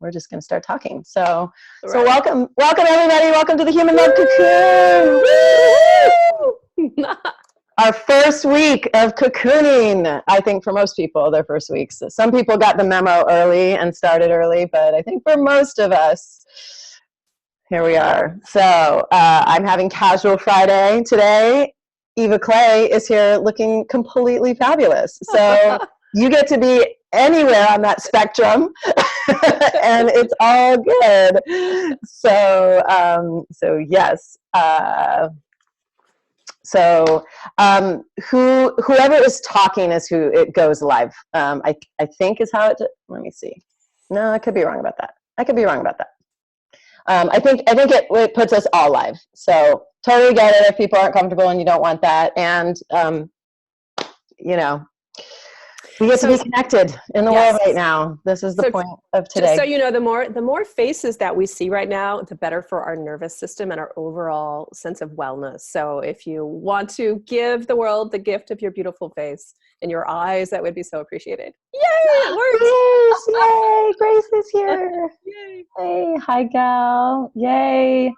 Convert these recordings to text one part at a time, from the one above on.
we're just going to start talking. So Right. welcome everybody. Welcome to the Human Love Cocoon. Our first week of cocooning, I think for most people, their first weeks. So some people got the memo early and started early, but I think for most of us, here we are. So I'm having Casual Friday today. Eva Clay is here looking completely fabulous. So you get to be anywhere on that spectrum, and it's all good. So yes. Whoever is talking is who it goes live. I think is how it. Let me see. No, I could be wrong about that. I think it puts us all live. So totally get it if people aren't comfortable and you don't want that. And we get to be connected in the world right now. This is the point of today. Just so you know, the more faces that we see right now, the better for our nervous system and our overall sense of wellness. So if you want to give the world the gift of your beautiful face and your eyes, that would be so appreciated. Yay, it works! Yay, Grace is here. Yay. Hey, hi gal. Yay.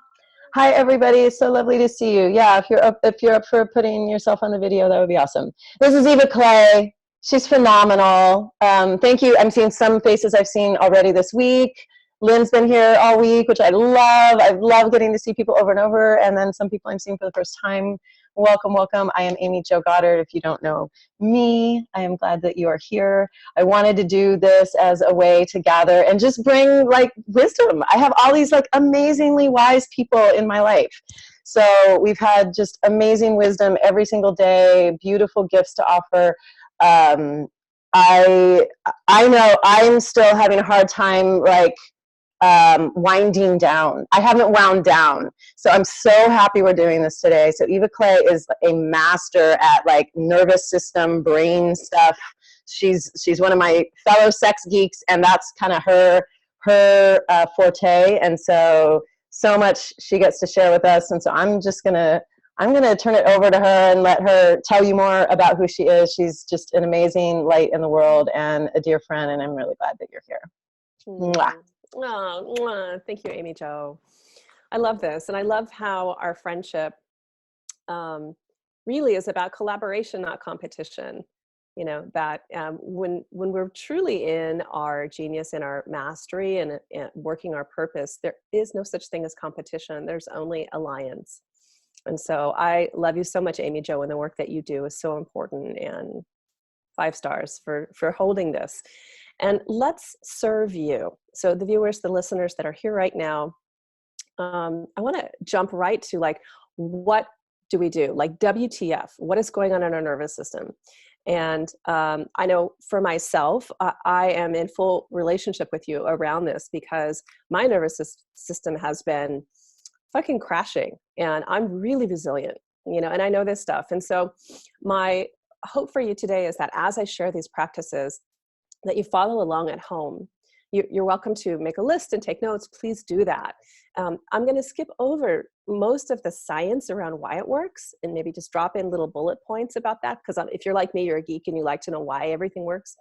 Hi everybody, it's so lovely to see you. Yeah, if you're up for putting yourself on the video, that would be awesome. This is Eva Clay. She's phenomenal. Thank you. I'm seeing some faces I've seen already this week. Lynn's been here all week, which I love. I love getting to see people over and over, and then some people I'm seeing for the first time. Welcome, welcome. I am Amy Jo Goddard. If you don't know me, I am glad that you are here. I wanted to do this as a way to gather and just bring like wisdom. I have all these like amazingly wise people in my life. So we've had just amazing wisdom every single day, beautiful gifts to offer. I know I'm still having a hard time like winding down. I haven't wound down. So I'm so happy we're doing this today. So Eva Clay is a master at like nervous system, brain stuff. She's one of my fellow sex geeks, and that's kind of her forte. And so much she gets to share with us. And so I'm going to turn it over to her and let her tell you more about who she is. She's just an amazing light in the world and a dear friend, and I'm really glad that you're here. Mwah. Oh, thank you, Amy Jo. I love this, and I love how our friendship really is about collaboration, not competition. You know, that when we're truly in our genius, in our mastery, and working our purpose, there is no such thing as competition. There's only alliance. And so I love you so much, Amy Jo, and the work that you do is so important, and 5 stars for holding this. And let's serve you. So the viewers, the listeners that are here right now, I want to jump right to like, what do we do? Like WTF, what is going on in our nervous system? And I know for myself, I am in full relationship with you around this because my nervous system has been fucking crashing, and I'm really resilient, and I know this stuff. And so my hope for you today is that as I share these practices, that you follow along at home. You're welcome to make a list and take notes. Please do that. I'm going to skip over most of the science around why it works and maybe just drop in little bullet points about that, because if you're like me, you're a geek and you like to know why everything works.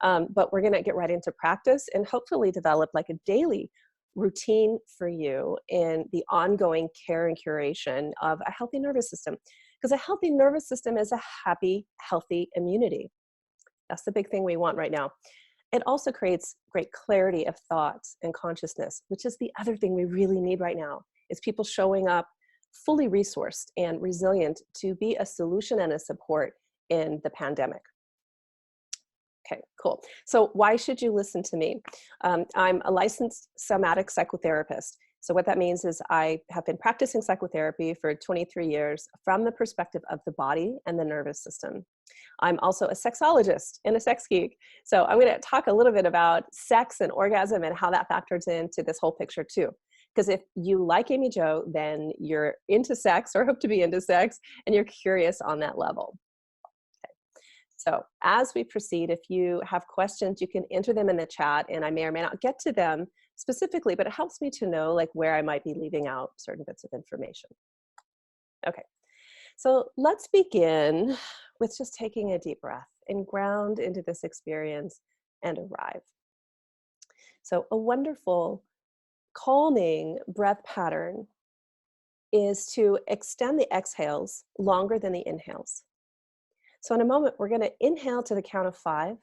But we're going to get right into practice and hopefully develop like a daily routine for you in the ongoing care and curation of a healthy nervous system. Because a healthy nervous system is a happy, healthy immunity. That's the big thing we want right now. It also creates great clarity of thoughts and consciousness, which is the other thing we really need right now, is people showing up fully resourced and resilient to be a solution and a support in the pandemic. Okay, cool. So why should you listen to me? I'm a licensed somatic psychotherapist. So what that means is I have been practicing psychotherapy for 23 years from the perspective of the body and the nervous system. I'm also a sexologist and a sex geek. So I'm going to talk a little bit about sex and orgasm and how that factors into this whole picture too. Because if you like Amy Jo, then you're into sex or hope to be into sex, and you're curious on that level. So as we proceed, if you have questions, you can enter them in the chat, and I may or may not get to them specifically, but it helps me to know like where I might be leaving out certain bits of information. Okay, so let's begin with just taking a deep breath and ground into this experience and arrive. So a wonderful calming breath pattern is to extend the exhales longer than the inhales. So in a moment, we're going to inhale to the count of 5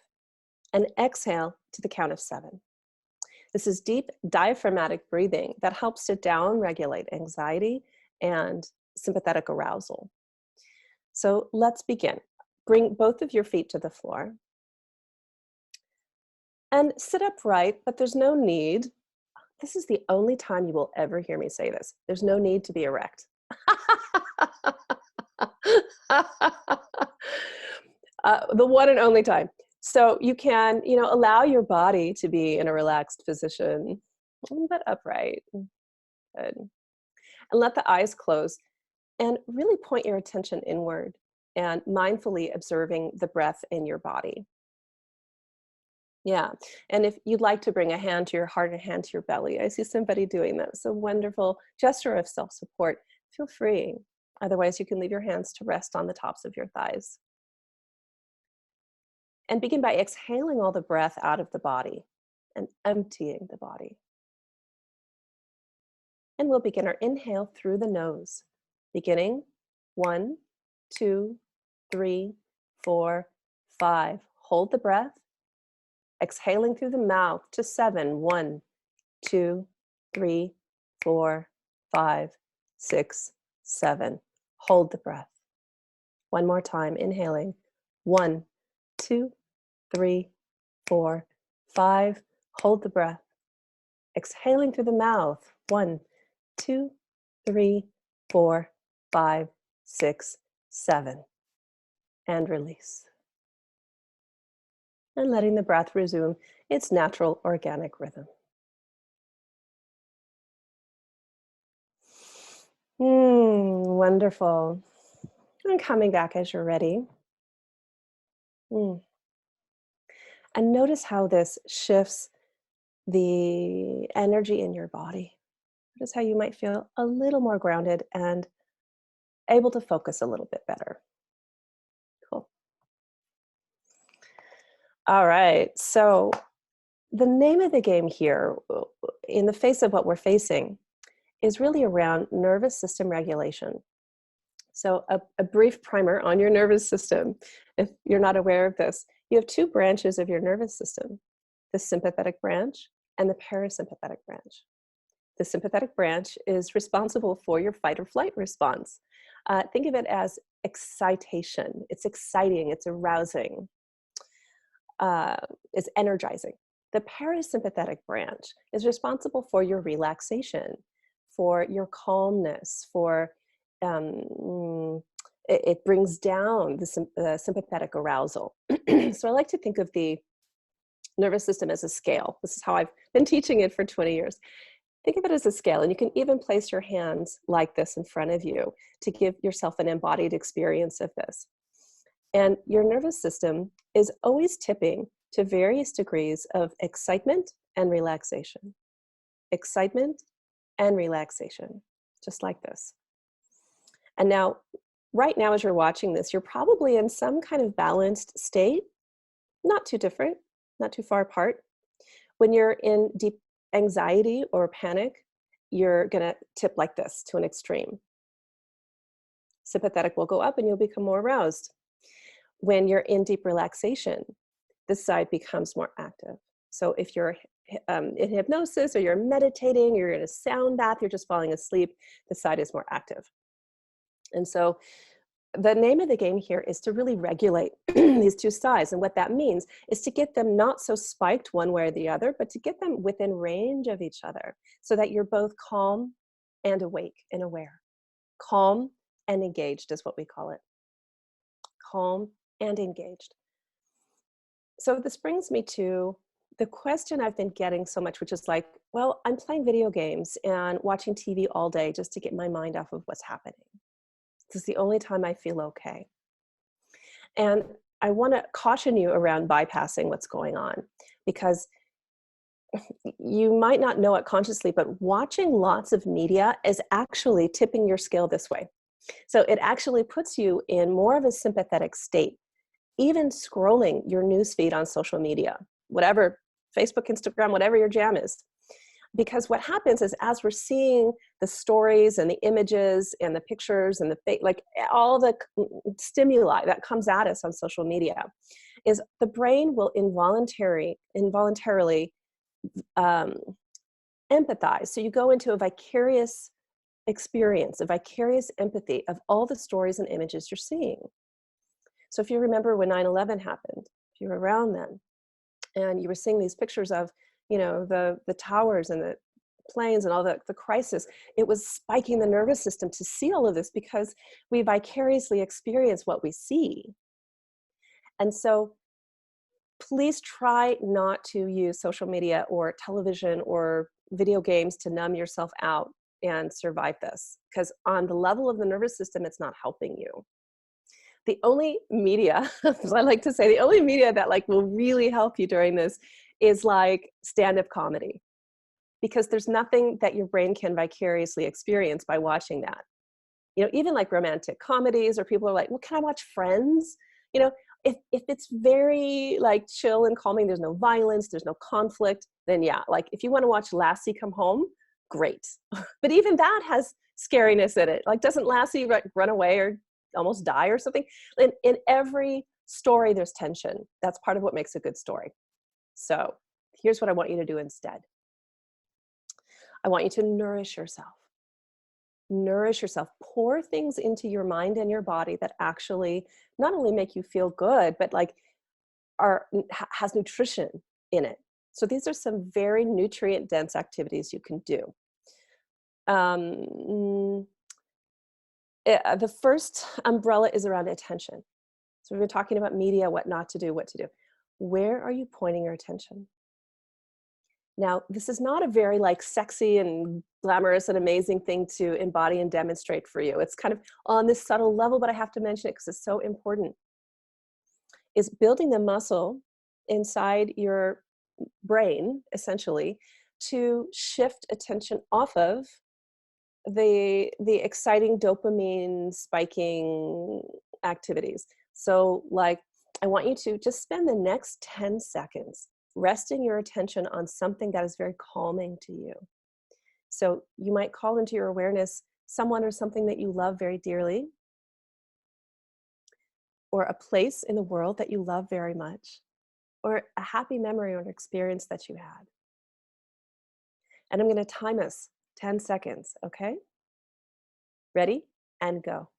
and exhale to the count of 7. This is deep diaphragmatic breathing that helps to down-regulate anxiety and sympathetic arousal. So let's begin. Bring both of your feet to the floor. And sit upright, but there's no need. This is the only time you will ever hear me say this. There's no need to be erect. The one and only time. So you can, allow your body to be in a relaxed position, but upright. Good. And let the eyes close and really point your attention inward and mindfully observing the breath in your body. Yeah. And if you'd like to bring a hand to your heart and a hand to your belly, I see somebody doing that. It's a wonderful gesture of self-support. Feel free. Otherwise, you can leave your hands to rest on the tops of your thighs. And begin by exhaling all the breath out of the body and emptying the body. And we'll begin our inhale through the nose, beginning 1, 2, 3, 4, 5. Hold the breath. Exhaling through the mouth to 7. 1, 2, 3, 4, 5, 6, 7. Hold the breath. One more time, inhaling. 1, 2, 3, 4, 5. Hold the breath. Exhaling through the mouth. 1, 2, 3, 4, 5, 6, 7. And release. And letting the breath resume its natural organic rhythm. Wonderful. And coming back as you're ready. And notice how this shifts the energy in your body. Notice how you might feel a little more grounded and able to focus a little bit better. Cool. All right, so the name of the game here, in the face of what we're facing, is really around nervous system regulation. So a brief primer on your nervous system. If you're not aware of this, you have 2 branches of your nervous system, the sympathetic branch and the parasympathetic branch. The sympathetic branch is responsible for your fight or flight response. Think of it as excitation. It's exciting, it's arousing, it's energizing. The parasympathetic branch is responsible for your relaxation, for your calmness, for it brings down the sympathetic arousal. So I like to think of the nervous system as a scale. This is how I've been teaching it for 20 years. Think of it as a scale, and you can even place your hands like this in front of you to give yourself an embodied experience of this. And your nervous system is always tipping to various degrees of excitement and relaxation. Excitement and relaxation, just like this. And now, right now, as you're watching this, you're probably in some kind of balanced state, not too different, not too far apart. When you're in deep anxiety or panic, you're gonna tip like this to an extreme. Sympathetic will go up and you'll become more aroused. When you're in deep relaxation, this side becomes more active. So if you're in hypnosis or you're meditating, you're in a sound bath, you're just falling asleep, the side is more active. And so the name of the game here is to really regulate these 2 sides. And what that means is to get them not so spiked one way or the other, but to get them within range of each other so that you're both calm and awake and aware. Calm and engaged is what we call it. Calm and engaged. So this brings me to the question I've been getting so much, which is like, well, I'm playing video games and watching TV all day just to get my mind off of what's happening. This is the only time I feel okay. And I want to caution you around bypassing what's going on, because you might not know it consciously, but watching lots of media is actually tipping your scale this way. So it actually puts you in more of a sympathetic state. Even scrolling your newsfeed on social media, whatever Facebook, Instagram, whatever your jam is. Because what happens is, as we're seeing the stories and the images and the pictures and like all the stimuli that comes at us on social media, is the brain will involuntarily empathize. So you go into a vicarious experience, a vicarious empathy of all the stories and images you're seeing. So if you remember when 9/11 happened, if you were around then, and you were seeing these pictures of, the towers and the planes and all the crisis, it was spiking the nervous system to see all of this, because we vicariously experience what we see. And so please try not to use social media or television or video games to numb yourself out and survive this, because on the level of the nervous system, it's not helping you. The only media, as I like to say, the only media that like will really help you during this is like stand-up comedy, because there's nothing that your brain can vicariously experience by watching that. Even like romantic comedies, or people are like, well, can I watch Friends? If it's very like chill and calming, there's no violence, there's no conflict, then yeah, like if you want to watch Lassie Come Home, great. But even that has scariness in it. Like, doesn't Lassie run away or almost die or something? In every story, there's tension. That's part of what makes a good story. So here's what I want you to do instead. I want you to nourish yourself. Nourish yourself. Pour things into your mind and your body that actually not only make you feel good, but like has nutrition in it. So these are some very nutrient dense activities you can do. The first umbrella is around attention. So we've been talking about media, what not to do, what to do. Where are you pointing your attention? Now, this is not a very like sexy and glamorous and amazing thing to embody and demonstrate for you. It's kind of on this subtle level, but I have to mention it because it's so important. Is building the muscle inside your brain, essentially, to shift attention off of the exciting dopamine spiking activities. So like, I want you to just spend the next 10 seconds resting your attention on something that is very calming to you. So you might call into your awareness someone or something that you love very dearly, or a place in the world that you love very much, or a happy memory or an experience that you had. And I'm going to time us 10 seconds, okay? Ready? And go.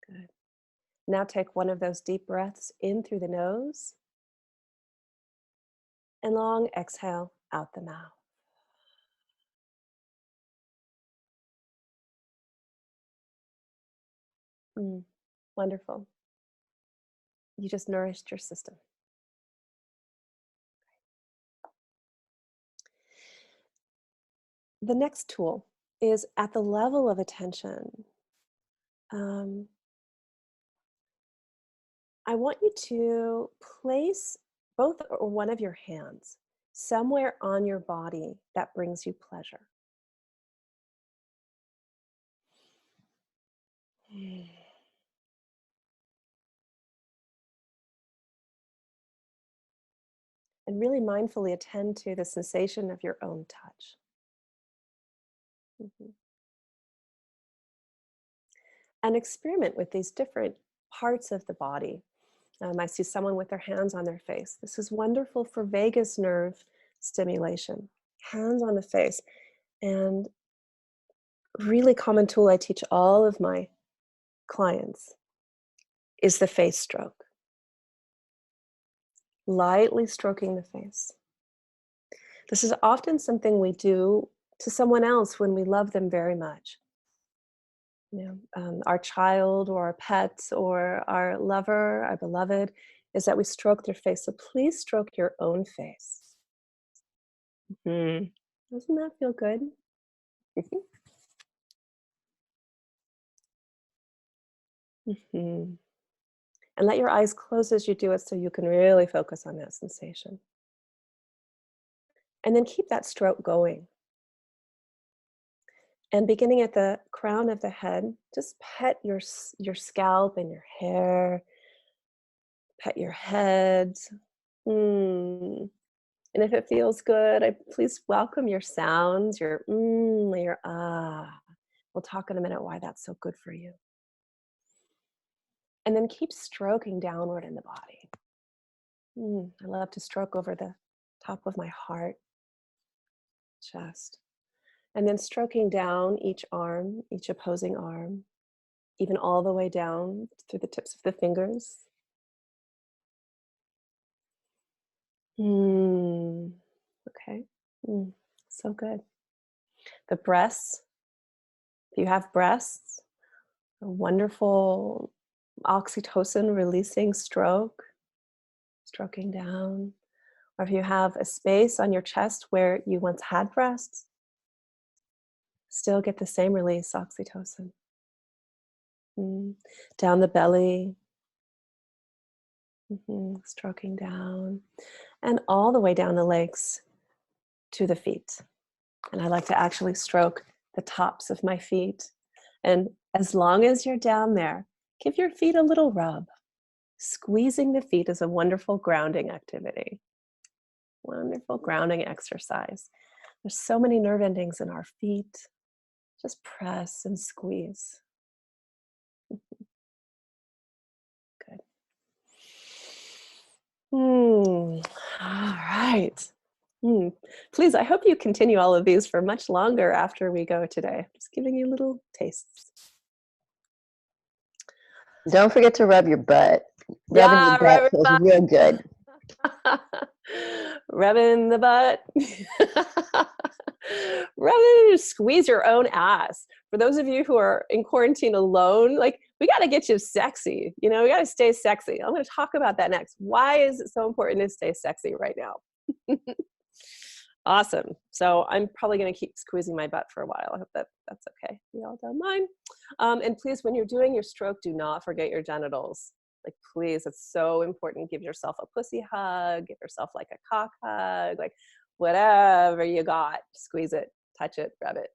Good. Now take one of those deep breaths in through the nose, and long exhale out the mouth. Wonderful. You just nourished your system. The next tool is at the level of attention. I want you to place both or one of your hands somewhere on your body that brings you pleasure. And really mindfully attend to the sensation of your own touch. And experiment with these different parts of the body. I see someone with their hands on their face. This is wonderful for vagus nerve stimulation. Hands on the face. And really common tool I teach all of my clients is the face stroke. Lightly stroking the face. This is often something we do to someone else when we love them very much. Our child or our pet or our lover, our beloved, is that we stroke their face. So please stroke your own face. Doesn't that feel good? And let your eyes close as you do it so you can really focus on that sensation. And then keep that stroke going. And beginning at the crown of the head, just pet your scalp and your hair, pet your head. Mm. And if it feels good, please welcome your sounds, your ah. We'll talk in a minute why that's so good for you. And then keep stroking downward in the body. I love to stroke over the top of my heart, chest. And then stroking down each arm, each opposing arm, even all the way down through the tips of the fingers. Okay. So good. The breasts, if you have breasts, a wonderful oxytocin releasing stroke, stroking down. Or if you have a space on your chest where you once had breasts, still get the same release, oxytocin. Down the belly, stroking down, and all the way down the legs to the feet. And I like to actually stroke the tops of my feet. And as long as you're down there, give your feet a little rub. Squeezing the feet is a wonderful grounding activity. Wonderful grounding exercise. There's so many nerve endings in our feet. Just press and squeeze. Good. All right. Please, I hope you continue all of these for much longer after we go today. Just giving you little tastes. Don't forget to rub your butt. Rubbing your butt feels real good. Rubbing the butt. Rubbing, squeeze your own ass. For those of you who are in quarantine alone, like, we got to get you sexy. You know, we got to stay sexy. I'm going to talk about that next. Why is it so important to stay sexy right now? Awesome. So I'm probably going to keep squeezing my butt for a while. I hope that's okay. You all don't mind. And please, when you're doing your stroke, do not forget your genitals. Like, please, it's so important. Give yourself a pussy hug. Give yourself like a cock hug. Like, whatever you got, squeeze it, touch it, rub it.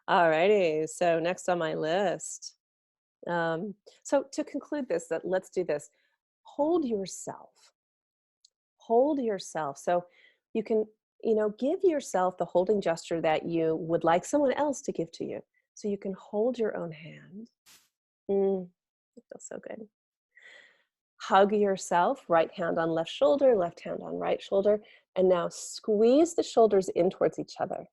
All righty. So next on my list. So to conclude this, let's do this. Hold yourself. Hold yourself. So you can, give yourself the holding gesture that you would like someone else to give to you. So you can hold your own hand. It feels so good. Hug yourself, right hand on left shoulder, left hand on right shoulder. And now squeeze the shoulders in towards each other.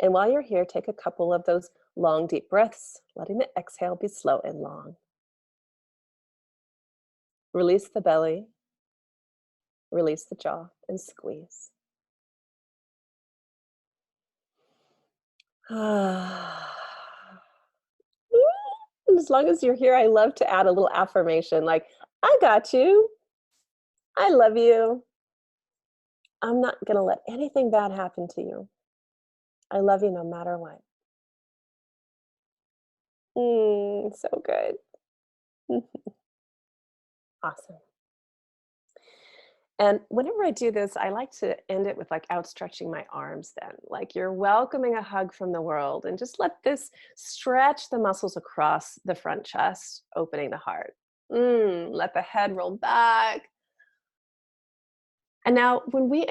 And while you're here, take a couple of those long, deep breaths, letting the exhale be slow and long. Release the belly. Release the jaw and squeeze. As long as you're here, I love to add a little affirmation like, I got you. I love you. I'm not going to let anything bad happen to you. I love you no matter what. So good. Awesome. And whenever I do this, I like to end it with like outstretching my arms then. Like, you're welcoming a hug from the world, and just let this stretch the muscles across the front chest, opening the heart. Let the head roll back. And now when we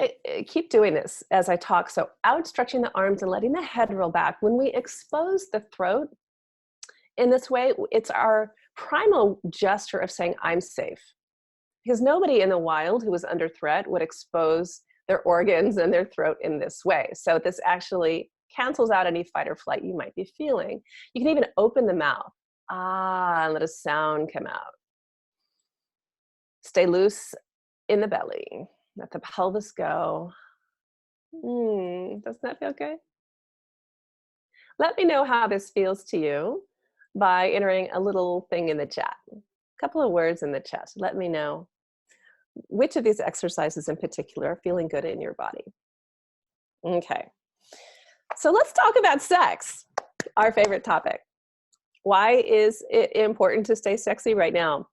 keep doing this as I talk, so outstretching the arms and letting the head roll back, when we expose the throat in this way, it's our primal gesture of saying, I'm safe. Because nobody in the wild who was under threat would expose their organs and their throat in this way. So this actually cancels out any fight or flight you might be feeling. You can even open the mouth, and let a sound come out. Stay loose in the belly. Let the pelvis go. Doesn't that feel good? Let me know how this feels to you by entering a little thing in the chat. A couple of words in the chat. Let me know which of these exercises in particular are feeling good in your body. Okay. So let's talk about sex, our favorite topic. Why is it important to stay sexy right now?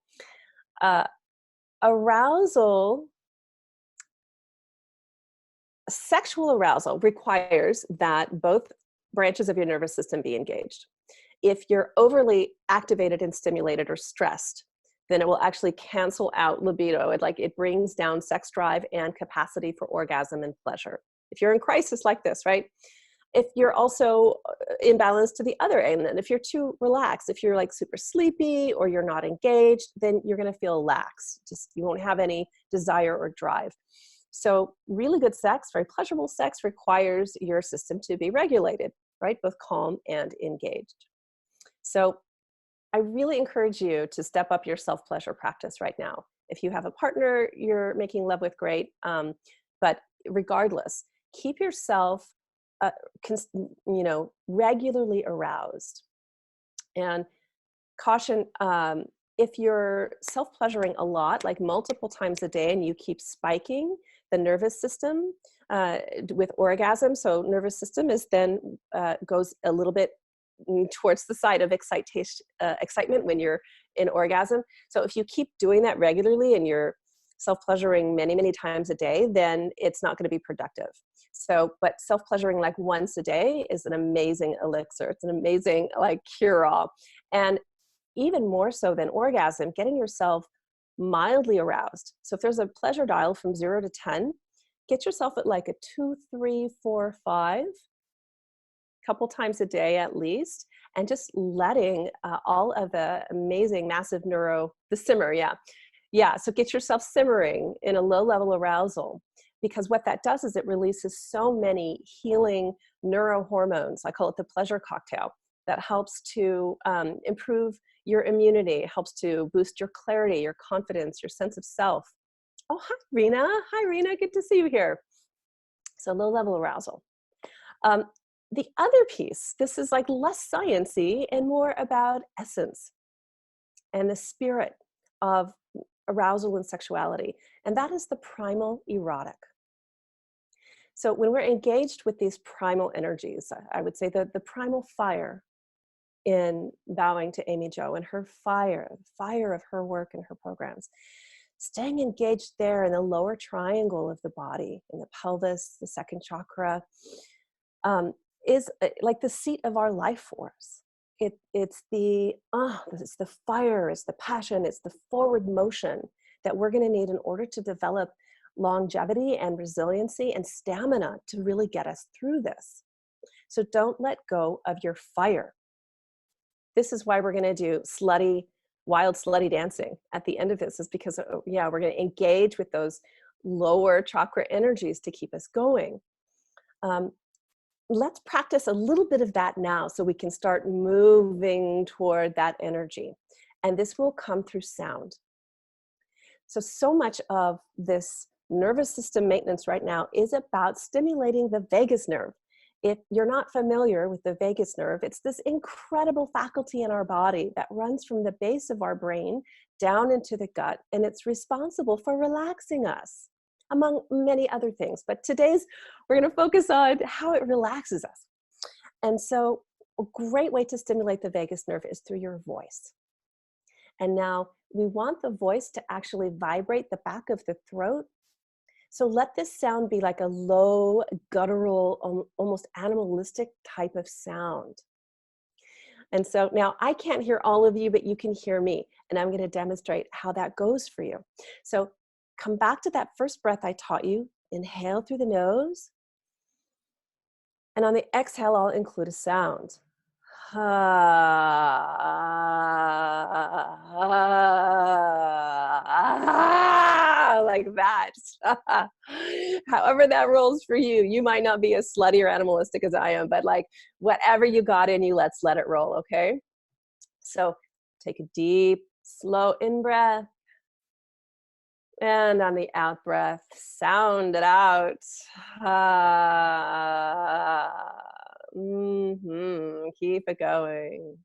arousal, sexual arousal requires that both branches of your nervous system be engaged. If you're overly activated and stimulated or stressed, then it will actually cancel out libido. It brings down sex drive and capacity for orgasm and pleasure. If you're in crisis like this, right? If you're also imbalanced to the other end, and if you're too relaxed, if you're like super sleepy or you're not engaged, then you're going to feel lax. Just you won't have any desire or drive. So really good sex, very pleasurable sex, requires your system to be regulated, right? Both calm and engaged. So I really encourage you to step up your self-pleasure practice right now. If you have a partner you're making love with, great. But regardless, keep yourself, regularly aroused. And caution, if you're self-pleasuring a lot, like multiple times a day, and you keep spiking the nervous system with orgasm, so nervous system is then goes a little bit towards the side of excitement when you're in orgasm. So if you keep doing that regularly and you're self-pleasuring many, many times a day, then it's not going to be productive. So, but self-pleasuring like once a day is an amazing elixir. It's an amazing cure-all. And even more so than orgasm, getting yourself mildly aroused. So if there's a pleasure dial from 0 to 10, get yourself at like a 2, 3, 4, 5, couple times a day at least, and just letting all of the amazing, massive the simmer, yeah. So get yourself simmering in a low level arousal, because what that does is it releases so many healing neurohormones. I call it the pleasure cocktail, that helps to improve your immunity, helps to boost your clarity, your confidence, your sense of self. Oh, hi, Rena. Hi, Rena. Good to see you here. So low level arousal. The other piece, this is like less sciencey and more about essence and the spirit of arousal and sexuality. And that is the primal erotic. So when we're engaged with these primal energies, I would say that the primal fire in bowing to Amy Jo and her fire of her work and her programs, staying engaged there in the lower triangle of the body, in the pelvis, the second chakra, is like the seat of our life force. It's the fire, it's the passion, it's the forward motion that we're going to need in order to develop longevity and resiliency and stamina to really get us through this. So don't let go of your fire. This is why we're going to do wild slutty dancing at the end of this, is because, we're going to engage with those lower chakra energies to keep us going. Let's practice a little bit of that now so we can start moving toward that energy. And this will come through sound. So much of this nervous system maintenance right now is about stimulating the vagus nerve. If you're not familiar with the vagus nerve, it's this incredible faculty in our body that runs from the base of our brain down into the gut, and it's responsible for relaxing us, among many other things. But we're going to focus on how it relaxes us. And so a great way to stimulate the vagus nerve is through your voice. And now we want the voice to actually vibrate the back of the throat. So let this sound be like a low, guttural, almost animalistic type of sound. And so now I can't hear all of you, but you can hear me. And I'm going to demonstrate how that goes for you. So come back to that first breath I taught you. Inhale through the nose. And on the exhale, I'll include a sound. Like that. However that rolls for you. You might not be as slutty or animalistic as I am, but like whatever you got in you, let's let it roll, okay? So take a deep, slow in-breath. And on the out breath, sound it out. Keep it going.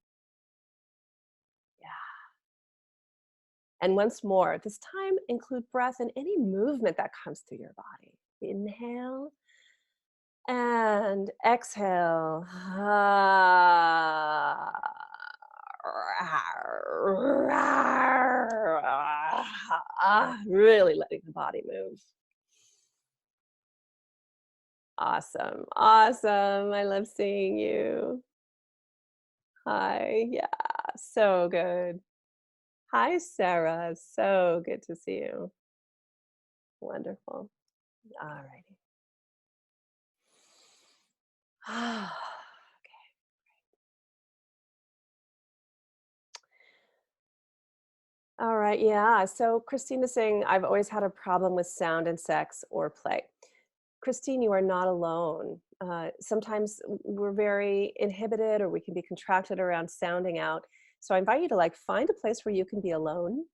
Yeah. And once more, this time include breath and any movement that comes through your body. Inhale and exhale. really letting the body move. Awesome. Awesome. I love seeing you. Hi. Yeah. So good. Hi, Sarah. So good to see you. Wonderful. All righty. All right, yeah. So Christine is saying, I've always had a problem with sound and sex or play. Christine, you are not alone. Sometimes we're very inhibited or we can be contracted around sounding out. So I invite you to like find a place where you can be alone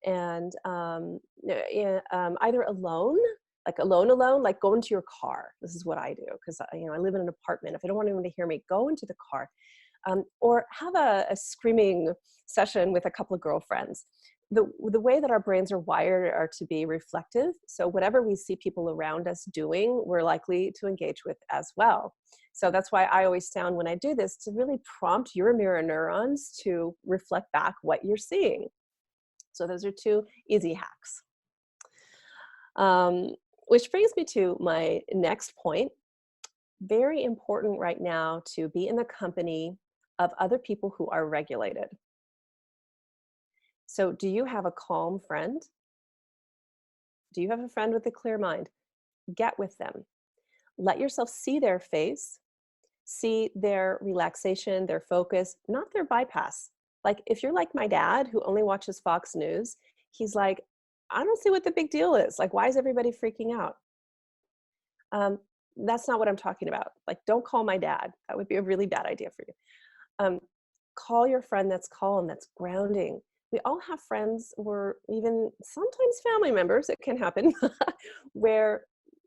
and either alone, like alone, like go into your car. This is what I do because I live in an apartment. If I don't want anyone to hear me, go into the car. Or have a screaming session with a couple of girlfriends. The way that our brains are wired are to be reflective. So whatever we see people around us doing, we're likely to engage with as well. So that's why I always sound when I do this to really prompt your mirror neurons to reflect back what you're seeing. So those are two easy hacks. Which brings me to my next point. Very important right now to be in the company of other people who are regulated. So do you have a calm friend? Do you have a friend with a clear mind? Get with them. Let yourself see their face, see their relaxation, their focus, not their bypass. Like if you're like my dad who only watches Fox News, he's like, I don't see what the big deal is. Like, why is everybody freaking out? That's not what I'm talking about. Like, don't call my dad. That would be a really bad idea for you. Call your friend that's calm, that's grounding. We all have friends or even sometimes family members, it can happen, where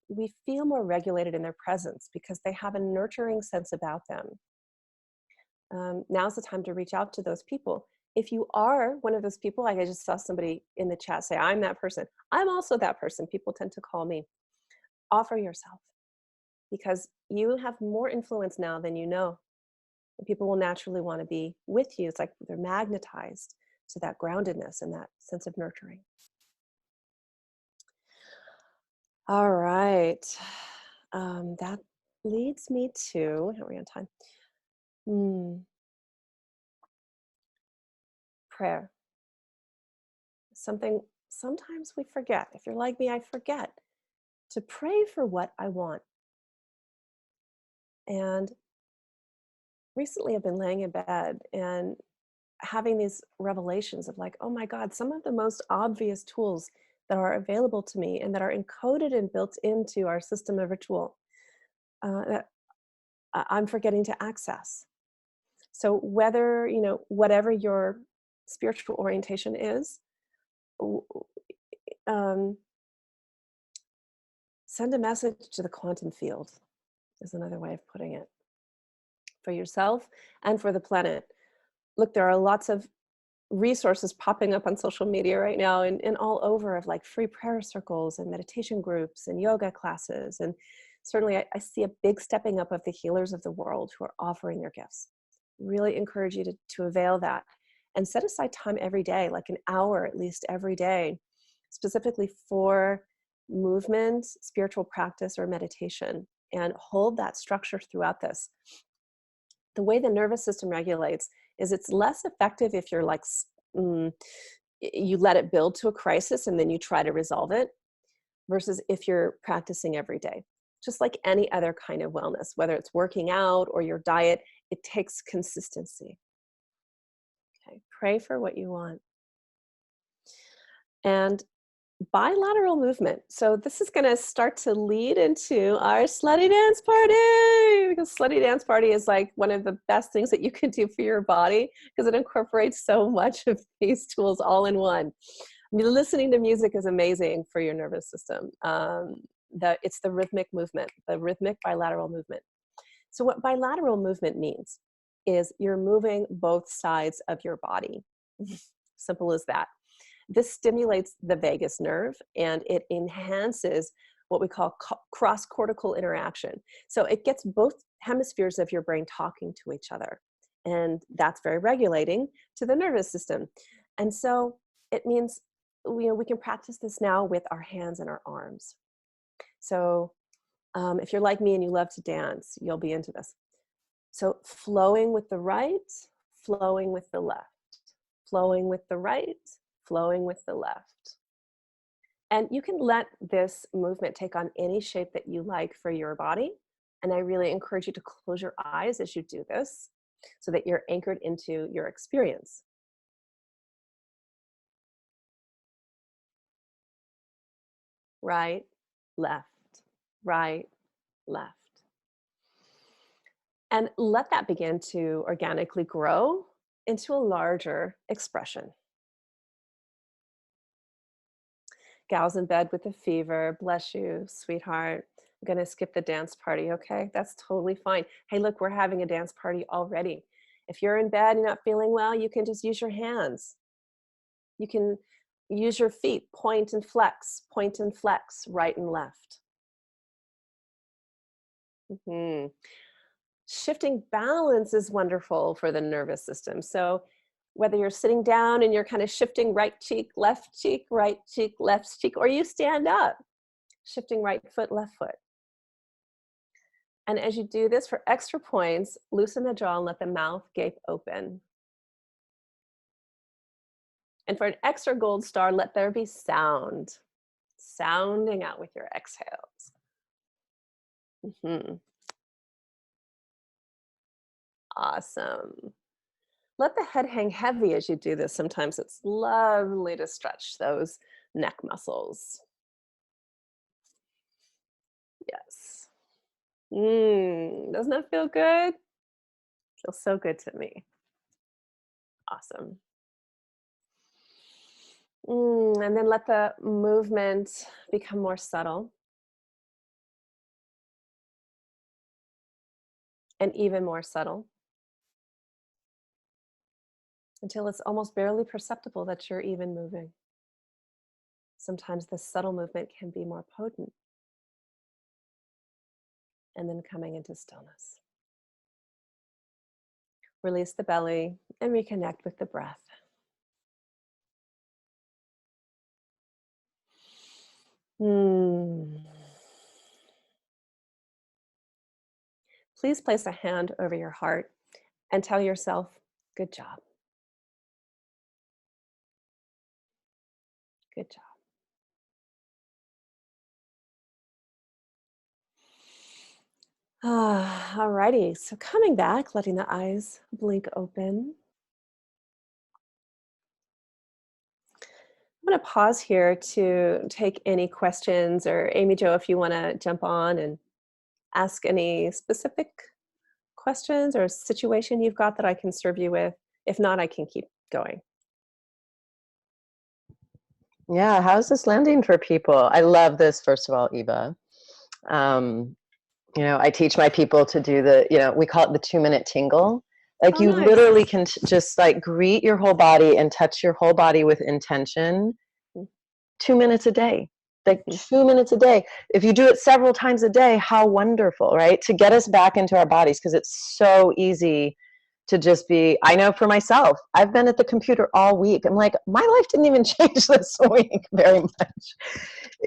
we feel more regulated in their presence because they have a nurturing sense about them. Now's the time to reach out to those people. If you are one of those people, like I just saw somebody in the chat say, I'm that person. I'm also that person. People tend to call me. Offer yourself because you have more influence now than you know. And people will naturally want to be with you. It's like they're magnetized to that groundedness and that sense of nurturing. All right. That leads me to, how are we on time? Prayer. Something sometimes we forget. If you're like me, I forget to pray for what I want. And recently I've been laying in bed and having these revelations of like, oh my God, some of the most obvious tools that are available to me and that are encoded and built into our system of ritual that I'm forgetting to access. So whether, whatever your spiritual orientation is, send a message to the quantum field is another way of putting it for yourself and for the planet. Look, there are lots of resources popping up on social media right now and all over of like free prayer circles and meditation groups and yoga classes. And certainly I see a big stepping up of the healers of the world who are offering their gifts. Really encourage you to avail that and set aside time every day, like an hour at least every day, specifically for movement, spiritual practice, or meditation, and hold that structure throughout this. The way the nervous system regulates is it's less effective if you're like, you let it build to a crisis and then you try to resolve it, versus if you're practicing every day. Just like any other kind of wellness, whether it's working out or your diet, it takes consistency. Okay, pray for what you want. And bilateral movement. So this is going to start to lead into our slutty dance party, because slutty dance party is like one of the best things that you can do for your body because it incorporates so much of these tools all in one. I mean, listening to music is amazing for your nervous system. It's the rhythmic movement, the rhythmic bilateral movement. So what bilateral movement means is you're moving both sides of your body. Simple as that. This stimulates the vagus nerve and it enhances what we call cross-cortical interaction. So it gets both hemispheres of your brain talking to each other. And that's very regulating to the nervous system. And so it means we can practice this now with our hands and our arms. So if you're like me and you love to dance, you'll be into this. So flowing with the right, flowing with the left, flowing with the right, flowing with the left. And you can let this movement take on any shape that you like for your body. And I really encourage you to close your eyes as you do this so that you're anchored into your experience. Right, left, right, left. And let that begin to organically grow into a larger expression. Gal's in bed with a fever. Bless you, sweetheart. I'm going to skip the dance party, okay? That's totally fine. Hey, look, we're having a dance party already. If you're in bed and you're not feeling well, you can just use your hands. You can use your feet, point and flex, right and left. Mm-hmm. Shifting balance is wonderful for the nervous system. So whether you're sitting down and you're kind of shifting right cheek, left cheek, left cheek, or you stand up, shifting right foot, left foot. And as you do this, for extra points, loosen the jaw and let the mouth gape open. And for an extra gold star, let there be sound. Sounding out with your exhales. Mm-hmm. Awesome. Let the head hang heavy as you do this. Sometimes it's lovely to stretch those neck muscles. Yes. Doesn't that feel good? Feels so good to me. Awesome. And then let the movement become more subtle. And even more subtle. Until it's almost barely perceptible that you're even moving. Sometimes the subtle movement can be more potent. And then coming into stillness. Release the belly and reconnect with the breath. Please place a hand over your heart and tell yourself, good job. Good job. Alrighty, so coming back, letting the eyes blink open. I'm going to pause here to take any questions, or Amy Jo, if you want to jump on and ask any specific questions or situation you've got that I can serve you with. If not, I can keep going. Yeah, how's this landing for people? I love this, first of all, Eva. I teach my people to do we call it the 2-minute tingle. Like you nice. literally can just like greet your whole body and touch your whole body with intention 2 minutes a day. Like 2 minutes a day. If you do it several times a day, how wonderful, right? To get us back into our bodies, because it's so easy to just be, I know for myself, I've been at the computer all week. I'm like, my life didn't even change this week very much,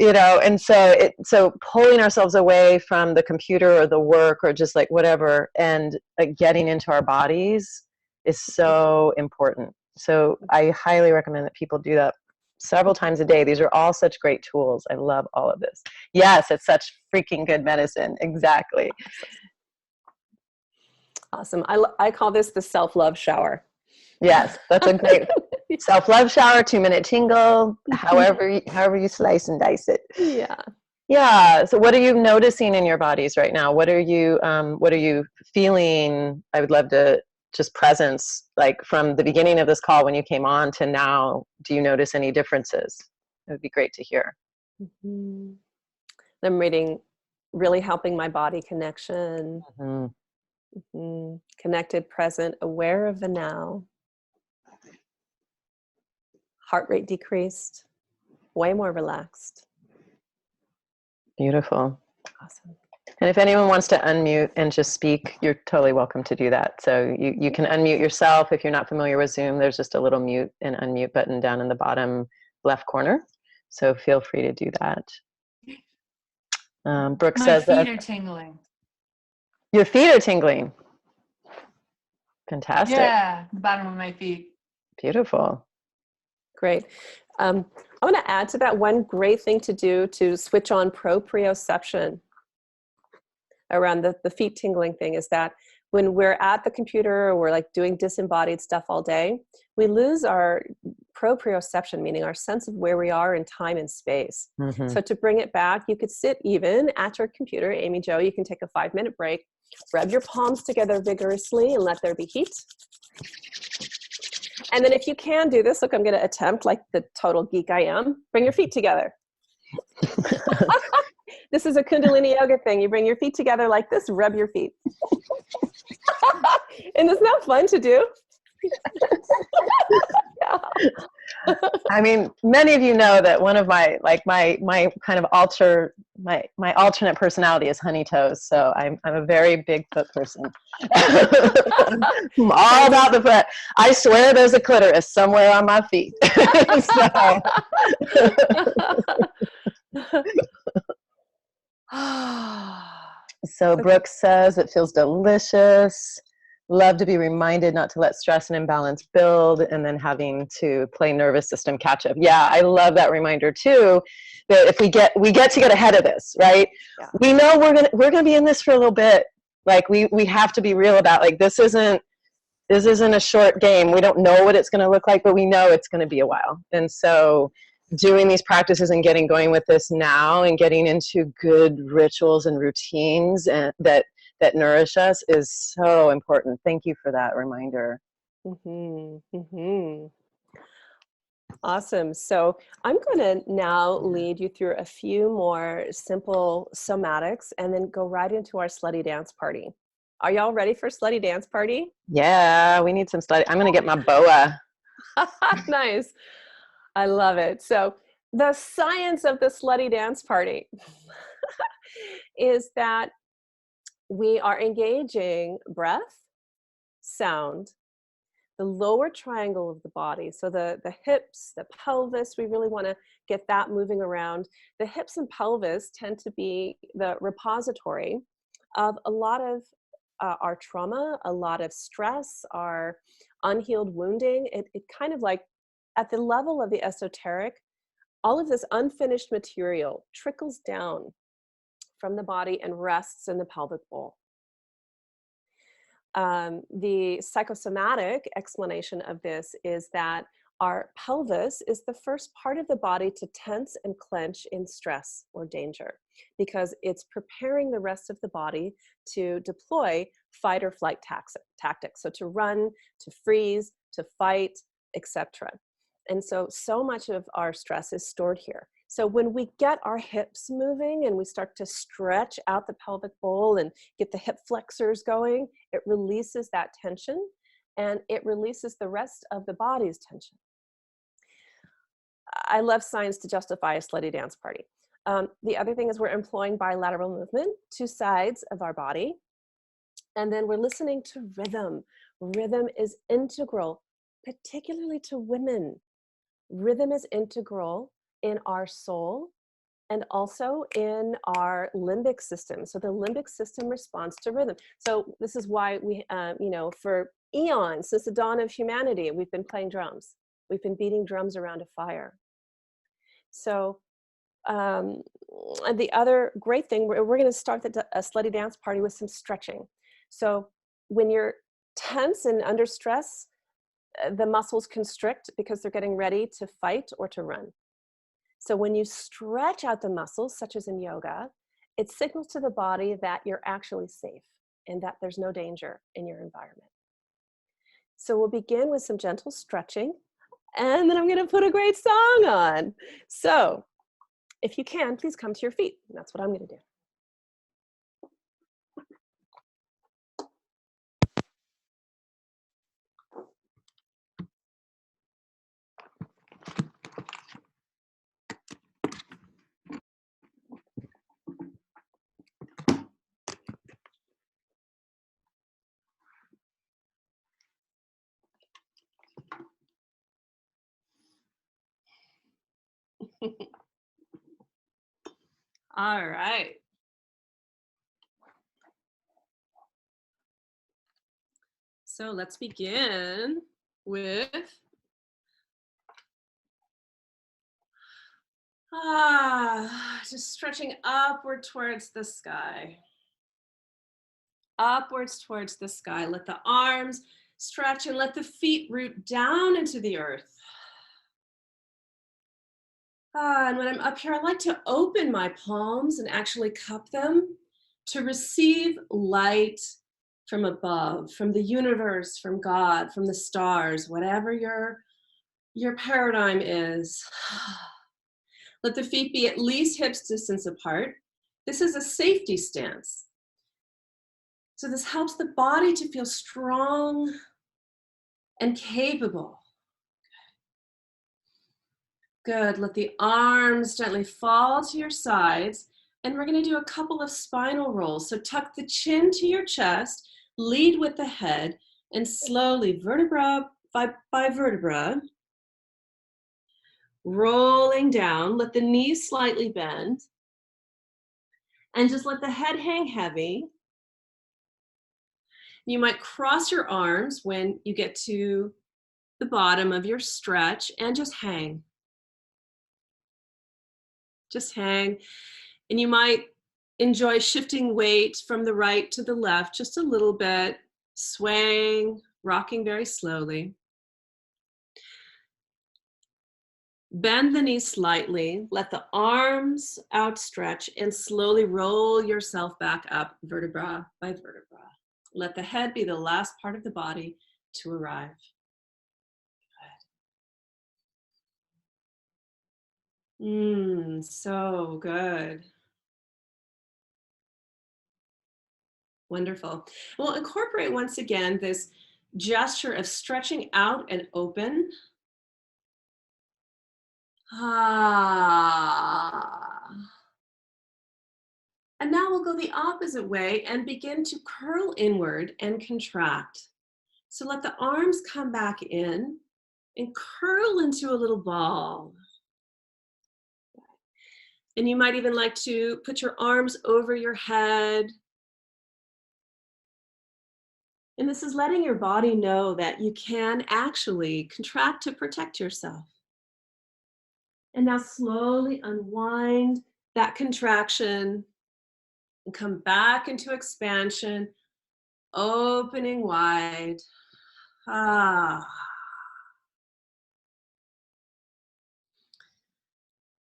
and so pulling ourselves away from the computer or the work or just like whatever, and getting into our bodies is so important. So I highly recommend that people do that several times a day. These are all such great tools. I love all of this. Yes, it's such freaking good medicine. Exactly. Awesome. I call this the self-love shower. Yes, that's a great self-love shower, 2-minute tingle, however you slice and dice it. Yeah. So what are you noticing in your bodies right now? What are you feeling? I would love to just presence, like from the beginning of this call when you came on to now. Do you notice any differences? It would be great to hear. I'm reading really helping my body connection. Connected, present, aware of the now. Heart rate decreased, way more relaxed. Beautiful. Awesome. And if anyone wants to unmute and just speak, you're totally welcome to do that. So you can unmute yourself. If you're not familiar with Zoom, there's just a little mute and unmute button down in the bottom left corner. So feel free to do that. Brooke My says feet are tingling. Your feet are tingling. Fantastic. Yeah, the bottom of my feet. Beautiful. Great. I want to add to that one great thing to do to switch on proprioception around the feet tingling thing is that when we're at the computer or we're like doing disembodied stuff all day, we lose our proprioception, meaning our sense of where we are in time and space. Mm-hmm. So to bring it back, you could sit even at your computer, Amy Jo, you can take a 5-minute break, rub your palms together vigorously and let there be heat. And then if you can do this, look, I'm going to attempt like the total geek I am, bring your feet together. This is a Kundalini yoga thing. You bring your feet together like this, rub your feet. And isn't that fun to do? Yeah. I mean, many of you know that one of my kind of my alternate personality is honey toes. So I'm a very big foot person. I'm all about the foot. I swear there's a clitoris somewhere on my feet. So Brooke says it feels delicious. Love to be reminded not to let stress and imbalance build, and then having to play nervous system catch up. Yeah, I love that reminder too. That if we get to get ahead of this, right? Yeah. We know we're gonna be in this for a little bit. Like we have to be real about like this isn't a short game. We don't know what it's going to look like, but we know it's going to be a while. And so doing these practices and getting going with this now and getting into good rituals and routines and that nourish us is so important. Thank you for that reminder. Mm-hmm. Mm-hmm. Awesome. So I'm going to now lead you through a few more simple somatics and then go right into our slutty dance party. Are y'all ready for slutty dance party? Yeah, we need some slutty. I'm going to get my boa. Nice. I love it. So the science of the slutty dance party is that we are engaging breath, sound, the lower triangle of the body. So the hips, the pelvis, we really want to get that moving around. The hips and pelvis tend to be the repository of a lot of our trauma, a lot of stress, our unhealed wounding. It kind of like at the level of the esoteric, all of this unfinished material trickles down from the body and rests in the pelvic bowl. The psychosomatic explanation of this is that our pelvis is the first part of the body to tense and clench in stress or danger because it's preparing the rest of the body to deploy fight or flight tactics. So to run, to freeze, to fight, etc. And so much of our stress is stored here. So when we get our hips moving and we start to stretch out the pelvic bowl and get the hip flexors going, it releases that tension and it releases the rest of the body's tension. I love science to justify a slutty dance party. The other thing is we're employing bilateral movement, 2 sides of our body. And then we're listening to rhythm. Rhythm is integral, particularly to women. Rhythm is integral in our soul and also in our limbic system. So the limbic system responds to rhythm. So this is why we, for eons, since the dawn of humanity, we've been playing drums. We've been beating drums around a fire. So and the other great thing, we're going to start a slutty dance party with some stretching. So when you're tense and under stress, the muscles constrict because they're getting ready to fight or to run. So when you stretch out the muscles, such as in yoga, it signals to the body that you're actually safe and that there's no danger in your environment. So we'll begin with some gentle stretching, and then I'm going to put a great song on. So if you can, please come to your feet. And that's what I'm going to do. All right. So let's begin with just stretching upward towards the sky. Upwards towards the sky. Let the arms stretch and let the feet root down into the earth. And when I'm up here, I like to open my palms and actually cup them to receive light from above, from the universe, from God, from the stars, whatever your paradigm is. Let the feet be at least hips distance apart. This is a safety stance. So this helps the body to feel strong and capable. Good. Let the arms gently fall to your sides. And we're going to do a couple of spinal rolls. So tuck the chin to your chest, lead with the head, and slowly, vertebra by vertebra, rolling down. Let the knees slightly bend. And just let the head hang heavy. You might cross your arms when you get to the bottom of your stretch and just hang. Just hang. And you might enjoy shifting weight from the right to the left just a little bit, swaying, rocking very slowly. Bend the knees slightly, let the arms outstretch, and slowly roll yourself back up vertebra by vertebra. Let the head be the last part of the body to arrive. Good. So good. Wonderful. We'll incorporate once again this gesture of stretching out and open. And now we'll go the opposite way and begin to curl inward and contract. So let the arms come back in and curl into a little ball. And you might even like to put your arms over your head. And this is letting your body know that you can actually contract to protect yourself. And now slowly unwind that contraction and come back into expansion, opening wide.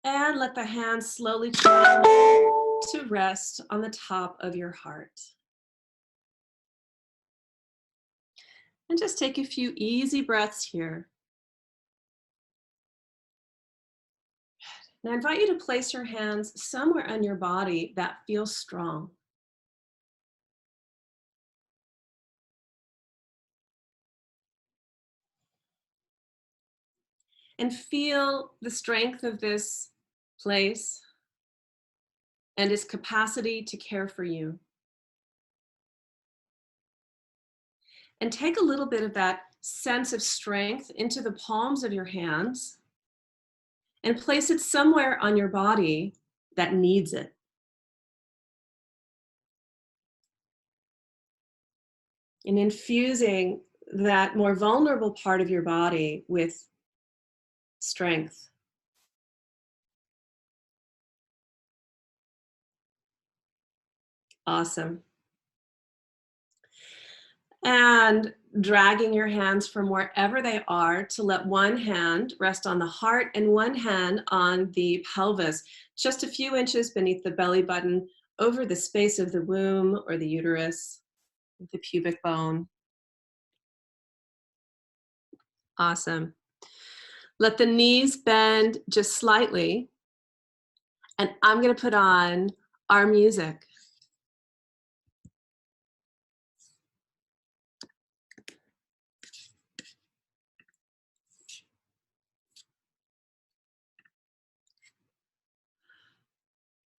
And let the hands slowly come to rest on the top of your heart. And just take a few easy breaths here. Now I invite you to place your hands somewhere on your body that feels strong. And feel the strength of this place and its capacity to care for you. And take a little bit of that sense of strength into the palms of your hands and place it somewhere on your body that needs it. And infusing that more vulnerable part of your body with strength. Awesome. And dragging your hands from wherever they are to let one hand rest on the heart and one hand on the pelvis, just a few inches beneath the belly button, over the space of the womb or the uterus, the pubic bone. Awesome. Let the knees bend just slightly, and I'm going to put on our music.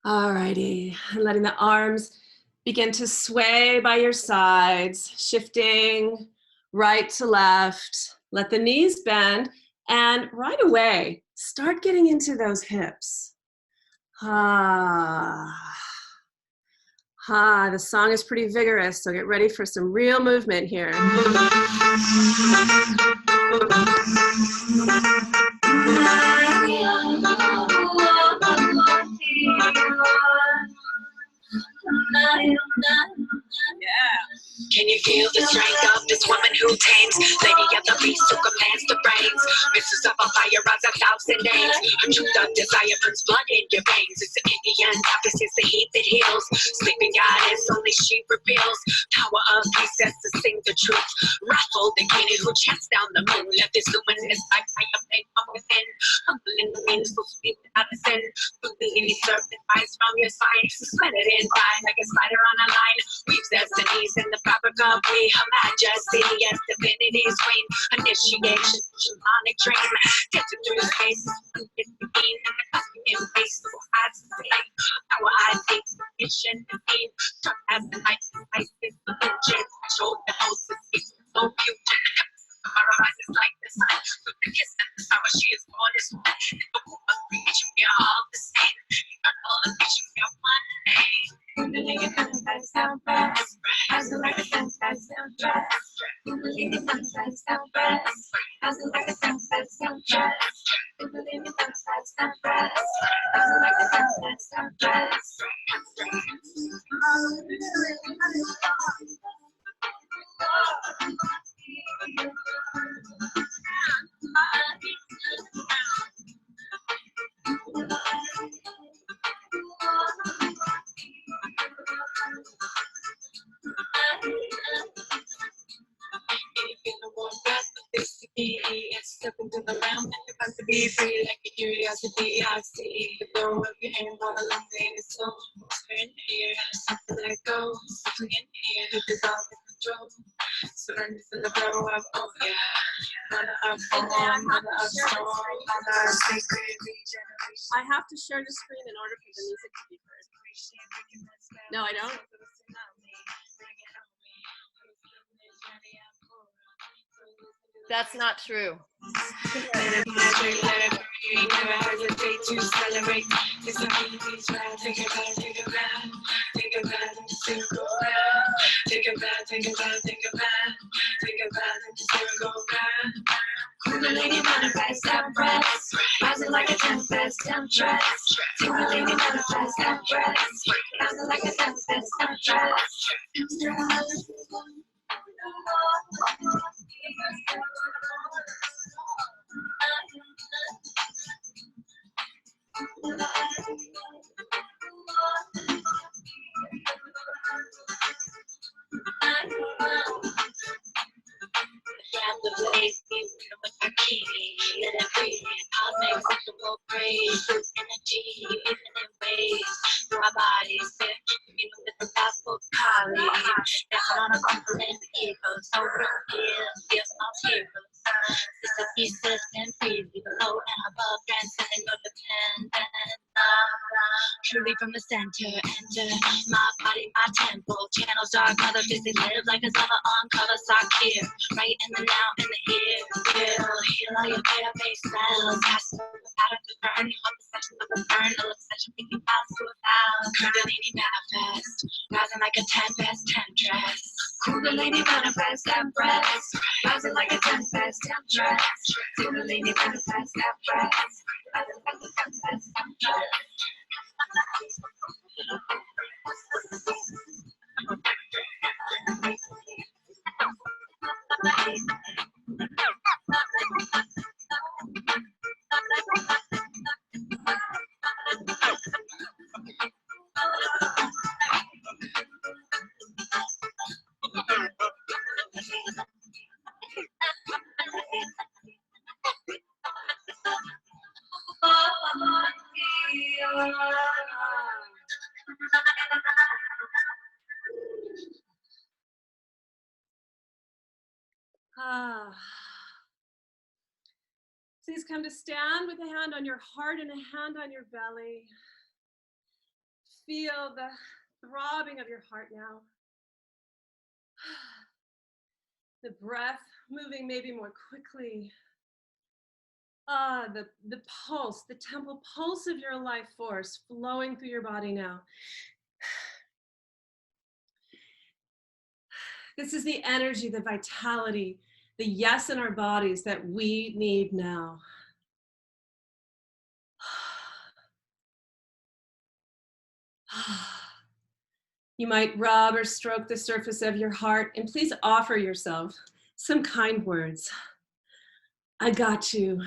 Alrighty, letting the arms begin to sway by your sides, shifting right to left. Let the knees bend, and right away, start getting into those hips. The song is pretty vigorous, so get ready for some real movement here. Can you feel the strength of this woman who tames? Lady of the beast who commands the brains. Mistress of a fire runs 1,000 names. Her truth of desire burns blood in your veins. It's the Indian goddess, it's the heat that heals. Sleeping goddess, only she reveals. Power of peace that's to sing the truth. Wrathful the king who chants down the moon. Let this luminous light fire flame from within. Humbling the means so sweet without a sin. Fully serpent rise from your side. Suspended in time like a spider on a line. Weaves destinies in the fabric of we. Her majesty, yes, divinity's queen. Initiation, shamanic dream. Getting through space, it's the beam. And the custom in face, so I see. Our eyes take mission and theme. Struck as the light, ice is the engine. Showed the host is peace, so future. Our eyes is like the sun. With the kiss and the sorrow, she is born as one. In the womb of creation, we are all the same. Eternal affection, we are one name. Kundalini manifest sound breath. As the like a sunset sound dress. Kundalini manifest sound breath. As the like a sunset sound dress. Kundalini manifest sound breath. As the like a sunset sound dress. It's step into the realm and you're about to be free like a curiosity. I see the door of your hand all along the soul. Whisper in the ear, something let go. Something in the ear to dissolve the control. Surrender to the flow of yeah. Mother of form, mother of soul, mother of sacred regeneration. I have to share the screen in order for the music to be heard. No, I don't. That's not true. Let it vibrate, let it breathe, never hesitate to celebrate. It's a meaty try, take it back, take it back, take it back, take it back, take it back, take it back, take it back, take it back, take it back. Kundalini manifest that breath, rising like a tempest, temptress. Kundalini manifest that breath, rising like a tempest, temptress. The place, with my key, let it breathe. I'll make comfortable praise, energy, infinite ways. Through our bodies, with the gospel calling. That's not a compliment, ego. So real, feels not heroes. It's a pieces and freely below and above, transcending your dependence. Truly from the center, enter my body, my temple. Channels dark, mother, busy live like a lover on cover, sock here. Right in the now, in the here. Heal all your database cells. Pass out of the burn. You want the section of the burn. The obsession thinking about suicide. Kundalini manifest. Rising like a tempest, temptress. Kundalini manifest, empress. Rising like a tempest, temptress. Kundalini manifest, empress. Rising like a tempest, temptress. Please come to stand with a hand on your heart and a hand on your belly. Feel the throbbing of your heart now. The breath moving maybe more quickly. The pulse, the temple pulse of your life force flowing through your body now. This is the energy, the vitality, the yes in our bodies that we need now. You might rub or stroke the surface of your heart, and please offer yourself some kind words. I got you.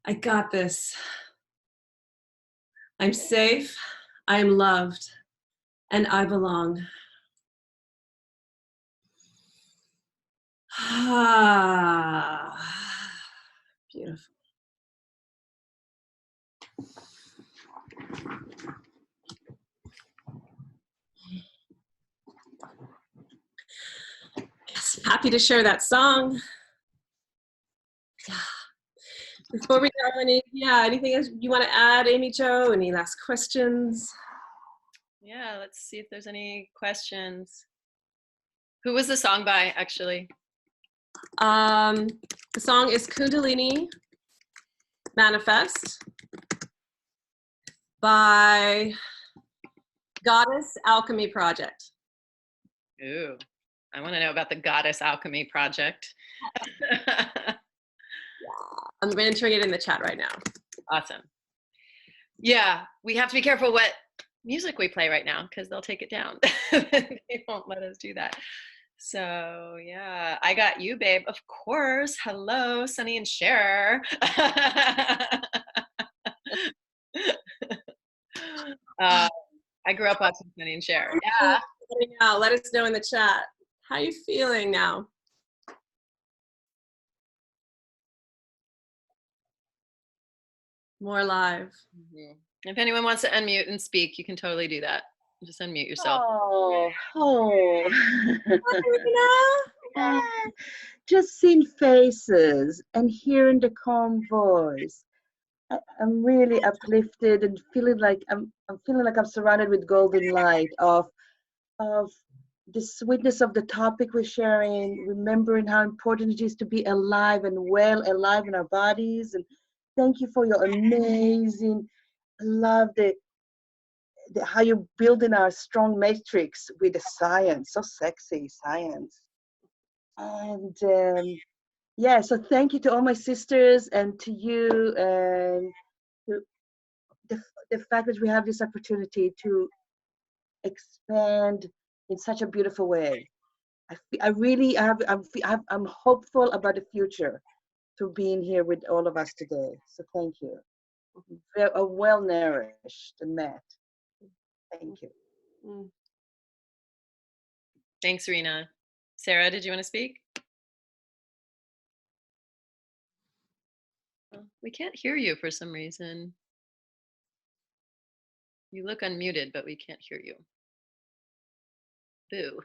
I got this. I'm safe, I am loved, and I belong. Beautiful. Yes, happy to share that song. Before we go, anything else you want to add, Amy Jo? Any last questions? Yeah, let's see if there's any questions. Who was the song by, actually? The song is Kundalini Manifest by Goddess Alchemy Project. Ooh, I want to know about the Goddess Alchemy Project. I'm entering it in the chat right now. Awesome. Yeah, we have to be careful what music we play right now because they'll take it down. They won't let us do that. So yeah, I got you, babe. Of course. Hello, Sunny and Cher. I grew up watching Sunny and Cher. Yeah. Now, let us know in the chat. How are you feeling now? More live. Mm-hmm. If anyone wants to unmute and speak, you can totally do that. Just unmute yourself. Oh. Just seeing faces and hearing the calm voice. I'm really uplifted and feeling like I'm feeling like I'm surrounded with golden light of the sweetness of the topic we're sharing, remembering how important it is to be alive and well alive in our bodies. And thank you for your amazing, I love how you're building our strong matrix with the science, so sexy science. And yeah, so thank you to all my sisters and to you, and to the fact that we have this opportunity to expand in such a beautiful way. I'm hopeful about the future to being here with all of us today. So thank you. We're well nourished and met. Thank you. Thanks, Rena. Sarah, did you want to speak? We can't hear you for some reason. You look unmuted, but we can't hear you. Boo.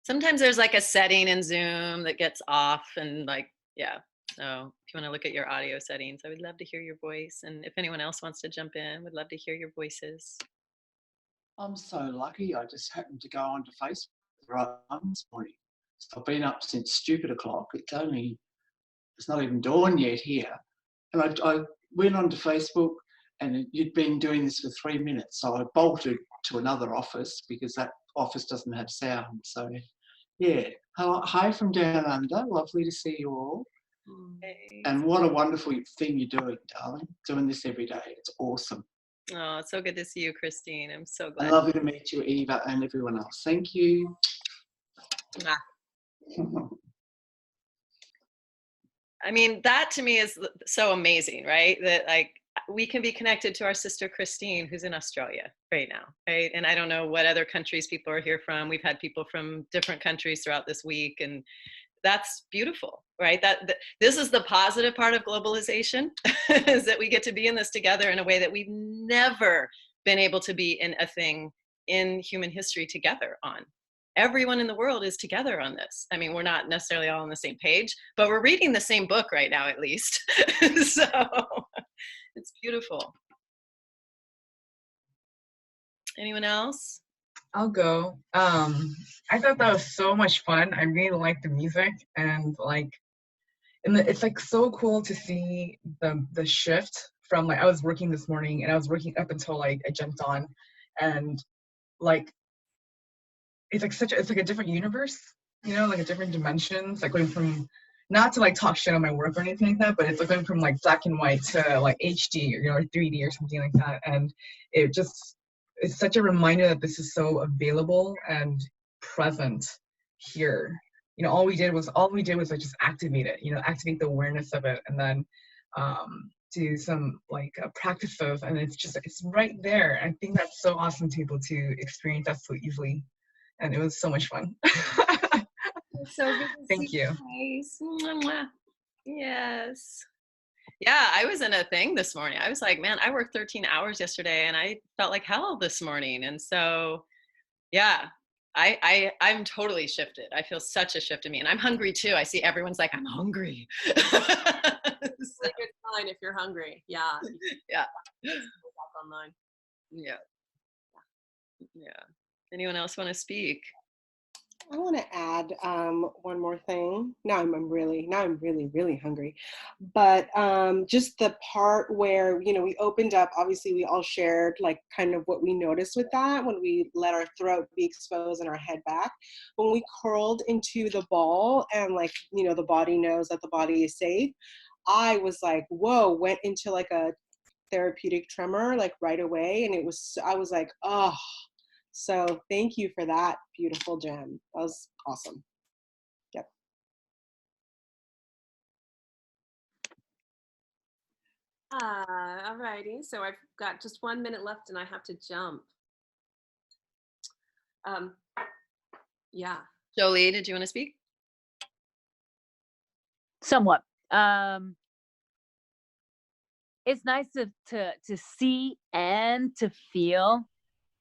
Sometimes there's like a setting in Zoom that gets off and like, yeah. So if you want to look at your audio settings, I would love to hear your voice. And if anyone else wants to jump in, would love to hear your voices. I'm so lucky. I just happened to go onto Facebook right this morning. So I've been up since stupid o'clock. It's not even dawn yet here. And I went onto Facebook and you'd been doing this for 3 minutes. So I bolted to another office because that office doesn't have sound. So yeah, hi from down under. Lovely to see you all. Hey. And what a wonderful thing you're doing, darling. Doing this every day. It's awesome. Oh, it's so good to see you, Christine. I'm so glad. I love to meet you, Eva, and everyone else. Thank you. I mean, that to me is so amazing, right? That like we can be connected to our sister Christine, who's in Australia right now, right? And I don't know what other countries people are here from. We've had people from different countries throughout this week, and that's beautiful, right? That this is the positive part of globalization, is that we get to be in this together in a way that we've never been able to be in a thing in human history together on. Everyone in the world is together on this. I mean, we're not necessarily all on the same page, but we're reading the same book right now, at least. So it's beautiful. Anyone else? I'll go. I thought that was so much fun. I really liked the music, and like, it's like so cool to see the shift from, like, I was working this morning and I was working up until like I jumped on, and like it's like a different universe, you know, like a different dimensions, like going from, not to like talk shit on my work or anything like that, but it's like going from like black and white to like HD, or, you know, or 3D or something like that. And it just, it's such a reminder that this is so available and present here. You know, all we did was like just activate it, you know, activate the awareness of it, and then do some like practices, and it's right there. I think that's so awesome to be able to experience that so easily, and it was so much fun. So good to Thank see you. face. Mwah. Yes. Yeah, I was in a thing this morning. I was like, man, I worked 13 hours yesterday and I felt like hell this morning. And so, yeah, I'm totally shifted. I feel such a shift in me, and I'm hungry too. I see everyone's like, I'm hungry. It's a good sign if you're hungry. Yeah. Yeah. Online. Yeah. Yeah. Anyone else want to speak? I want to add one more thing. Now I'm really, really hungry. But just the part where, you know, we opened up, obviously we all shared like kind of what we noticed with that when we let our throat be exposed and our head back. When we curled into the ball and, like, you know, the body knows that the body is safe, I was like, whoa, went into like a therapeutic tremor like right away. And I was like, oh. So thank you for that beautiful gem. That was awesome. Yep. Alrighty. So I've got just 1 minute left and I have to jump. Yeah. Jolie, did you want to speak? Somewhat. It's nice to see and to feel.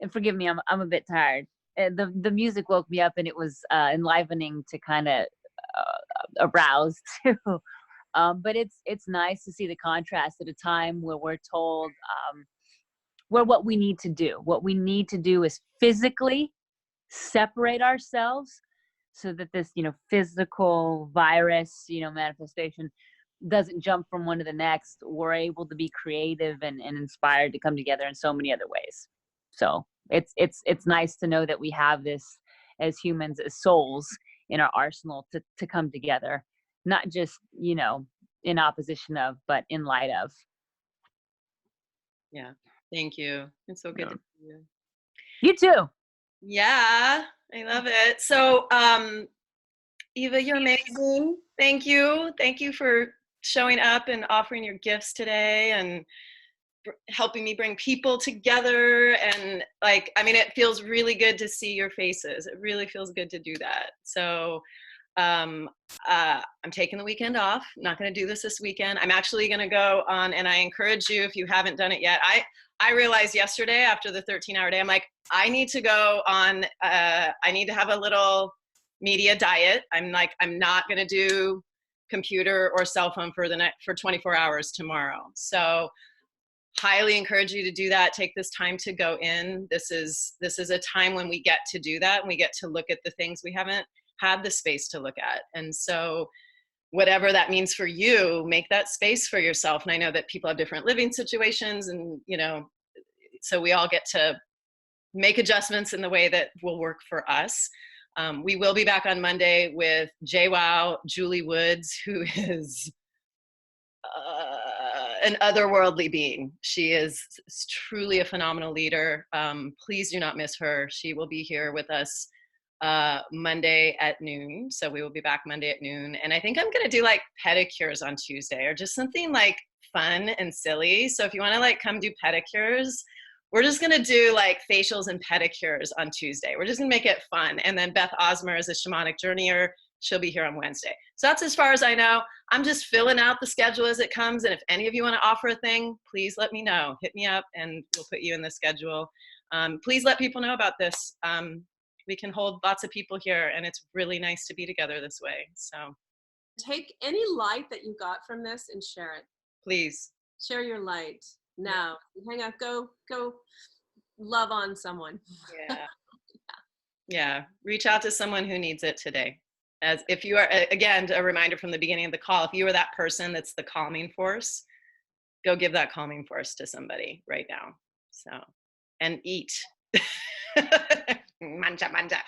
And forgive me, I'm a bit tired. The music woke me up, and it was enlivening to kind of arouse too. But it's nice to see the contrast at a time where we're told where what we need to do is physically separate ourselves, so that this, you know, physical virus, you know, manifestation doesn't jump from one to the next. We're able to be creative and inspired to come together in so many other ways. So it's nice to know that we have this as humans, as souls, in our arsenal to come together, not just, you know, in opposition of, but in light of. Yeah. Thank you. It's so good to see you. You too. Yeah, I love it. So, Eva, you're amazing. Thank you. Thank you for showing up and offering your gifts today and helping me bring people together. And like, I mean, it feels really good to see your faces. It really feels good to do that. So I'm taking the weekend off. I'm not going to do this weekend. I'm actually going to go on, and I encourage you, if you haven't done it yet, I realized yesterday after the 13-hour day, I'm like, I need to go on, I need to have a little media diet. I'm like, I'm not going to do computer or cell phone for 24 hours tomorrow. So highly encourage you to do that. Take this time to go in. This is a time when we get to do that, and we get to look at the things we haven't had the space to look at. And so whatever that means for you, make that space for yourself. And I know that people have different living situations, and, you know, so we all get to make adjustments in the way that will work for us. We will be back on Monday with JWoww, Julie Woods, who is an otherworldly being. She is truly a phenomenal leader. Please do not miss her. She will be here with us Monday at noon. So we will be back Monday at noon. And I think I'm going to do like pedicures on Tuesday, or just something like fun and silly. So if you want to like come do pedicures, we're just going to do like facials and pedicures on Tuesday. We're just going to make it fun. And then Beth Osmer is a shamanic journeyer. She'll be here on Wednesday. So that's as far as I know. I'm just filling out the schedule as it comes. And if any of you want to offer a thing, please let me know. Hit me up and we'll put you in the schedule. Please let people know about this. We can hold lots of people here, and it's really nice to be together this way. So take any light that you got from this and share it. Please. Share your light now. Hang out, go love on someone. Yeah. Yeah, reach out to someone who needs it today. As if you are, again, a reminder from the beginning of the call, if you are that person that's the calming force, go give that calming force to somebody right now. So, and eat. Manja, manja.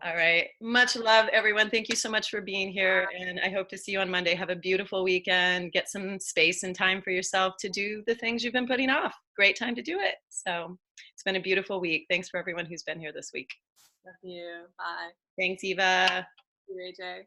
All right. Much love, everyone. Thank you so much for being here. And I hope to see you on Monday. Have a beautiful weekend. Get some space and time for yourself to do the things you've been putting off. Great time to do it. So it's been a beautiful week. Thanks for everyone who's been here this week. Love you. Bye. Thanks, Eva. Thank you, AJ.